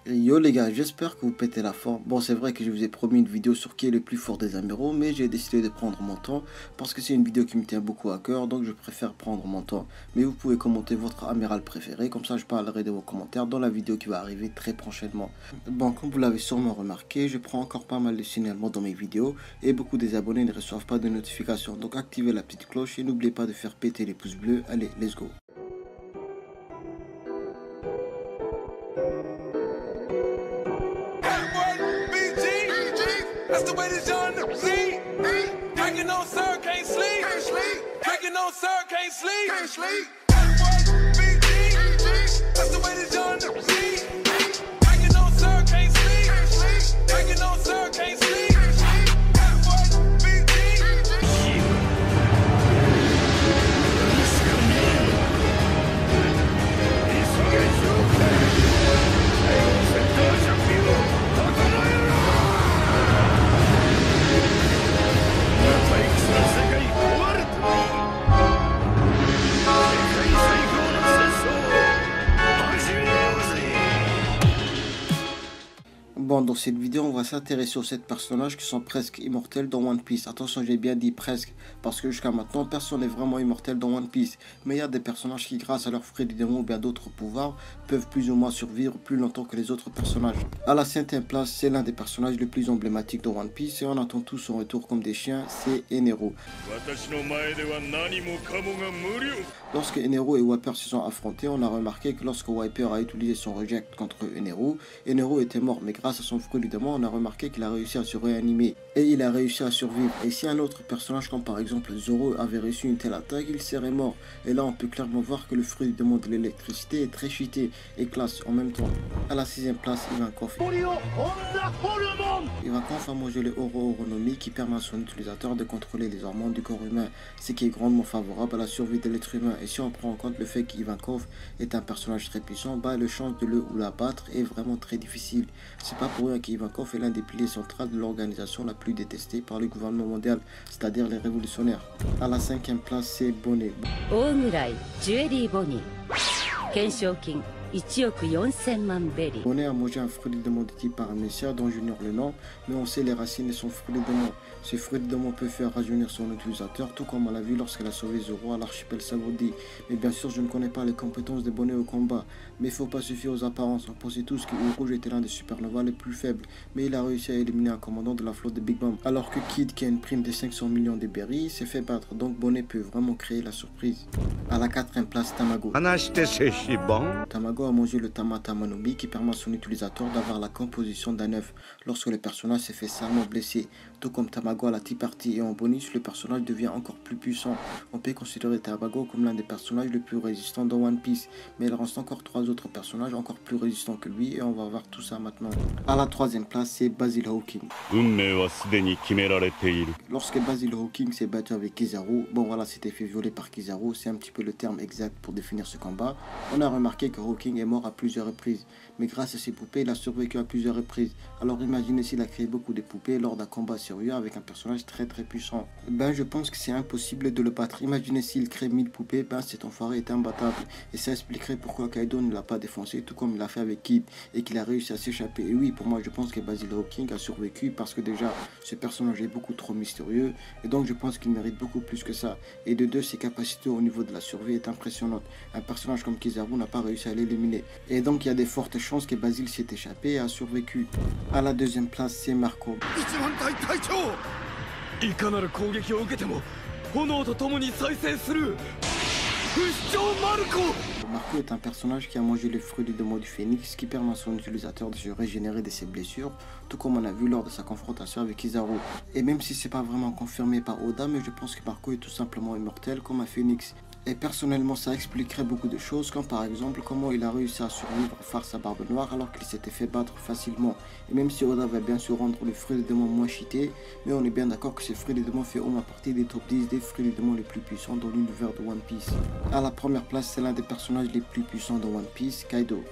Et yo les gars, j'espère que vous pétez la forme. Bon, c'est vrai que je vous ai promis une vidéo sur qui est le plus fort des amiraux, mais j'ai décidé de prendre mon temps parce que c'est une vidéo qui me tient beaucoup à cœur, donc je préfère prendre mon temps. Mais vous pouvez commenter votre amiral préféré, comme ça je parlerai de vos commentaires dans la vidéo qui va arriver très prochainement. Bon, comme vous l'avez sûrement remarqué, je prends encore pas mal de signalements dans mes vidéos et beaucoup des abonnés ne reçoivent pas de notifications. Donc activez la petite cloche et n'oubliez pas de faire péter les pouces bleus. Allez, let's go. That's the way this young lead. Drinking on sir, can't sleep. Drinking on sir, can't sleep. That's the way this young lead. Drinking on sir, can't sleep. Drinking on sir, can't sleep. Bon, dans cette vidéo, on va s'intéresser aux 7 personnages qui sont presque immortels dans One Piece. Attention, j'ai bien dit presque, parce que jusqu'à maintenant, personne n'est vraiment immortel dans One Piece. Mais il y a des personnages qui, grâce à leurs fruits du démon ou bien d'autres pouvoirs, peuvent plus ou moins survivre plus longtemps que les autres personnages. À la 5e place, c'est l'un des personnages les plus emblématiques de One Piece et on attend tous son retour comme des chiens, c'est Enero. Lorsque Enero et Whopper se sont affrontés, on a remarqué que lorsque Whopper a utilisé son reject contre Enero, Enero était mort, mais grâce à son fruit du démon, on a remarqué qu'il a réussi à se réanimer et il a réussi à survivre. Et si un autre personnage comme par exemple Zoro avait reçu une telle attaque, il serait mort. Et là on peut clairement voir que le fruit du démon de l'électricité est très cheaté et classe en même temps. À la 6e place, Ivankov. Ivankov a mangé le Oro Oronomi qui permet à son utilisateur de contrôler les hormones du corps humain, ce qui est grandement favorable à la survie de l'être humain. Et si on prend en compte le fait qu'Ivankov est un personnage très puissant, bah le chance de le ou la battre est vraiment très difficile. C'est pas pour rien qu'Ivankov est l'un des piliers centraux de l'organisation la plus détestée par le gouvernement mondial, c'est-à-dire les révolutionnaires. À la 5e place, c'est Bonnet. Bonnet a mangé un fruit de démon de type paramécia dont j'ignore le nom, mais on sait les racines de son fruit de démon. Ce fruit de démon peut faire rajeunir son utilisateur, tout comme on l'a vu lorsqu'elle a sauvé Zoro à l'archipel Sabaody. Mais bien sûr, je ne connais pas les compétences de Bonnet au combat, mais il ne faut pas se fier aux apparences. On pensait tous que Rouge était l'un des supernovas les plus faibles, mais il a réussi à éliminer un commandant de la flotte de Big Bang. Alors que Kid, qui a une prime de 500 millions de berries, s'est fait battre, donc Bonnet peut vraiment créer la surprise. À la 4e place, Tamago. Tamago a mangé le Tama Tamanobi qui permet à son utilisateur d'avoir la composition d'un œuf lorsque le personnage s'est fait salement blessé. Tout comme Tamago à la Tea Party et en bonus, le personnage devient encore plus puissant. On peut considérer Tamago comme l'un des personnages les plus résistants dans One Piece, mais il reste encore 3 autres personnages encore plus résistants que lui et on va voir tout ça maintenant. À la 3e place, c'est Basil Hawking. Lorsque Basil Hawking s'est battu avec Kizaru, bon voilà, s'était fait violer par Kizaru, c'est un petit peu le terme exact pour définir ce combat. On a remarqué que Hawking est mort à plusieurs reprises, mais grâce à ses poupées, il a survécu à plusieurs reprises. Alors imaginez s'il a créé beaucoup de poupées lors d'un combat sérieux avec un personnage très puissant. Ben je pense que c'est impossible de le battre. Imaginez s'il crée 1000 poupées, ben cet enfoiré est imbattable. Et ça expliquerait pourquoi Kaido ne l'a pas défoncé, tout comme il l'a fait avec Kid, et qu'il a réussi à s'échapper. Et oui, pour moi je pense que Basil Hawking a survécu parce que déjà ce personnage est beaucoup trop mystérieux, et donc je pense qu'il mérite beaucoup plus que ça. Et de deux, ses capacités au niveau de la survie est impressionnante. Un personnage comme Kizaru n'a pas réussi à l'éliminer. Et donc il y a des fortes chances que Basil s'est échappé et a survécu. À la 2e place, c'est Marco. Marco est un personnage qui a mangé le fruit du démon du phénix qui permet à son utilisateur de se régénérer de ses blessures, tout comme on a vu lors de sa confrontation avec Kizaru. Et même si c'est pas vraiment confirmé par Oda, mais je pense que Marco est tout simplement immortel comme un phénix. Et personnellement, ça expliquerait beaucoup de choses, comme par exemple comment il a réussi à survivre face à Barbe Noire alors qu'il s'était fait battre facilement. Et même si Oda va bien sûr rendre le fruit du démon moins cheaté, mais on est bien d'accord que ce fruit du démon fait au moins partie des top 10 des fruits du démon les plus puissants dans l'univers de One Piece. À la première place, c'est l'un des personnages les plus puissants de One Piece, Kaido.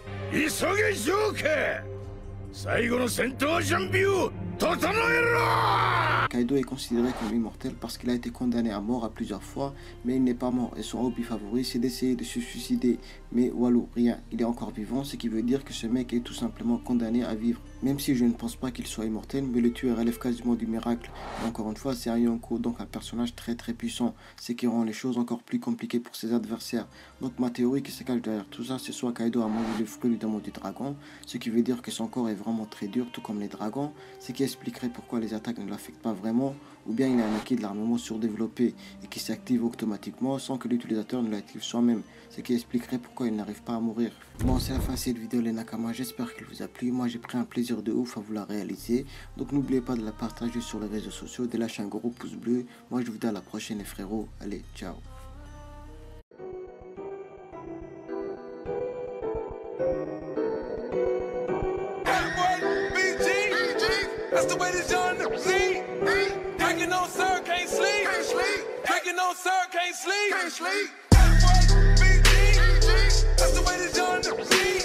Kaido est considéré comme immortel parce qu'il a été condamné à mort à plusieurs fois, mais il n'est pas mort et son hobby favori c'est d'essayer de se suicider. Mais Walou, rien, il est encore vivant, ce qui veut dire que ce mec est tout simplement condamné à vivre. Même si je ne pense pas qu'il soit immortel, mais le tueur relève quasiment du miracle. Et encore une fois, c'est un Yonko, donc un personnage très puissant, ce qui rend les choses encore plus compliquées pour ses adversaires. Donc ma théorie qui se cache derrière tout ça, c'est soit Kaido a mangé le fruit du démon du dragon, ce qui veut dire que son corps est vraiment très dur, tout comme les dragons, ce qui expliquerait pourquoi les attaques ne l'affectent pas vraiment, ou bien il a un acquis de l'armement surdéveloppé et qui s'active automatiquement sans que l'utilisateur ne l'active soi-même, ce qui expliquerait pourquoi il n'arrive pas à mourir. Bon, c'est la fin de cette vidéo les Nakama, j'espère qu'elle vous a plu. Moi j'ai pris un plaisir de ouf à vous la réaliser, donc n'oubliez pas de la partager sur les réseaux sociaux, de lâcher un gros pouce bleu. Moi je vous dis à la prochaine les frérots, allez ciao. That's the way this young see. Drinking on sir, can't sleep. Drinking on sir, can't sleep. That's the way this young see.